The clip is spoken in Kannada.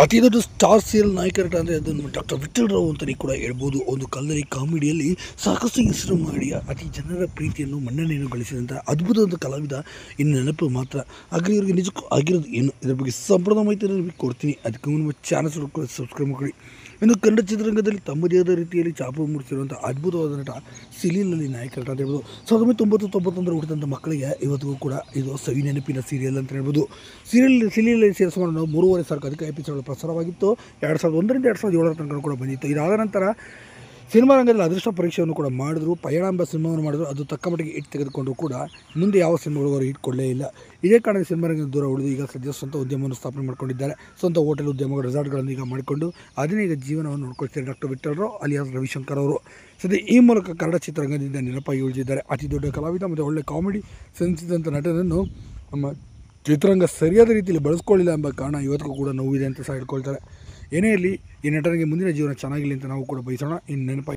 ಅತಿ ದೊಡ್ಡ ಸ್ಟಾರ್ ಸೀರಿಯಲ್ ನಾಯಕರ ಅಂದರೆ ಅದನ್ನು ಡಾಕ್ಟರ್ ವಿಠಲ್ ರಾವ್ ಅಂತಲೇ ಕೂಡ ಹೇಳ್ಬೋದು. ಒಂದು ಕಾಲದಲ್ಲಿ ಕಾಮಿಡಿಯಲ್ಲಿ ಸಾಕಷ್ಟು ಹೆಸರು ಮಾಡಿ ಅತಿ ಜನರ ಪ್ರೀತಿಯನ್ನು ಮನ್ನಣೆಯನ್ನು ಗಳಿಸಿದಂಥ ಅದ್ಭುತವಾದ ಕಲಾವಿದ ಇನ್ನು ನೆನಪು ಮಾತ್ರ. ಹಾಗೆ ಇವರಿಗೆ ನಿಜಕ್ಕೂ ಆಗಿರೋದು ಏನು ಇದರ ಬಗ್ಗೆ ಸಂಪೂರ್ಣ ಮಾಹಿತಿಯನ್ನು ಕೊಡ್ತೀನಿ. ಅದಕ್ಕೆ ನಮ್ಮ ಚಾನಲ್ ಸಬ್ಸ್ಕ್ರೈಬ್ ಮಾಡಿ. ಇನ್ನು ಕನ್ನಡ ಚಿತ್ರರಂಗದಲ್ಲಿ ತಮ್ಮದೇ ಆದ ರೀತಿಯಲ್ಲಿ ಛಾಪು ಮೂಡಿಸಿರುವಂಥ ಅದ್ಭುತವಾದ ನಟ ಸೀರಿಯಲ್ನಲ್ಲಿ ನಾಯಕರ ಅಂತ ಹೇಳ್ಬೋದು. 1991 ಹುಟ್ಟಿದಂಥ ಮಕ್ಕಳಿಗೆ ಇವತ್ತಿಗೂ ಕೂಡ ಇದು ಸವಿ ನೆನಪಿನ ಸೀರಿಯಲ್ ಅಂತ ಹೇಳ್ಬೋದು. ಸೀರಿಯಲ್ ಸೇರಿಸುವ 3.5 ಅಧಿಕ ಎಪಿಸೋಡ್ ಪ್ರಸಾರವಾಗಿತ್ತು. 2001ರಿಂದ 2007 ತನಕ ಕೂಡ ಬಂದಿತ್ತು. ಇದಾದ ನಂತರ ಸಿನಿಮಾ ರಂಗದಲ್ಲಿ ಅದೃಷ್ಟ ಪರೀಕ್ಷೆಯನ್ನು ಕೂಡ ಮಾಡಿದ್ರು. ಪಯಣ ಎಂಬ ಸಿನಿಮಾವನ್ನು ಮಾಡಿದ್ರು. ಅದು ತಕ್ಕ ಮಟ್ಟಿಗೆ ಹಿಟ್ ತೆಗೆದುಕೊಂಡು ಕೂಡ ಮುಂದೆ ಯಾವ ಸಿನಿಮಾಗಳಿಗೂ ಅವರು ಹಿಟ್ ಕೊಡಲೇ ಇಲ್ಲ. ಇದೇ ಕಾರಣಕ್ಕೆ ಸಿನಿಮಾ ರಂಗದ ದೂರ ಉಳಿದು ಈಗ ಸದ್ಯ ಸ್ವಂತ ಉದ್ಯಮವನ್ನು ಸ್ಥಾಪನೆ ಮಾಡ್ಕೊಂಡಿದ್ದಾರೆ. ಸ್ವಂತ ಹೋಟೆಲ್ ಉದ್ಯಮಗಳು, ರೆಸಾರ್ಟ್ಗಳನ್ನು ಈಗ ಮಾಡಿಕೊಂಡು ಅದನ್ನೇ ಈಗ ಜೀವನವನ್ನು ನೋಡ್ಕೊಳ್ತಾರೆ ಡಾಕ್ಟರ್ ವಿಠಲ್ ರಾವ್ ಅಲಿಯಾಸ್ ರವಿಶಂಕರ್ ಅವರು. ಸದ್ಯ ಈ ಮೂಲಕ ಕನ್ನಡ ಚಿತ್ರರಂಗದಿಂದ ನೆನಪಾಗಿ ಉಳಿದಿದ್ದಾರೆ. ಅತಿ ದೊಡ್ಡ ಕಲಾವಿದ ಮತ್ತು ಒಳ್ಳೆ ಕಾಮಿಡಿ ಸೆನ್ಸ್ ಇದ್ದಂಥ ನಟನನ್ನು ನಮ್ಮ ಚಿತ್ರರಂಗ ಸರಿಯಾದ ರೀತಿಯಲ್ಲಿ ಬಳಸ್ಕೊಳ್ಳಿಲ್ಲ ಎಂಬ ಕಾರಣ ಇವತ್ತಿಗೂ ಕೂಡ ನೋವಿದೆ ಅಂತ ಸಹ ಹೇಳ್ಕೊಳ್ತಾರೆ. ಏನೇ ಇರಲಿ, ಈ ನಟನಿಗೆ ಮುಂದಿನ ಜೀವನ ಚೆನ್ನಾಗಿರಲಿ ಅಂತ ನಾವು ಕೂಡ ಬಯಸೋಣ. ಇನ್ನು ನೆನಪಾಗಿ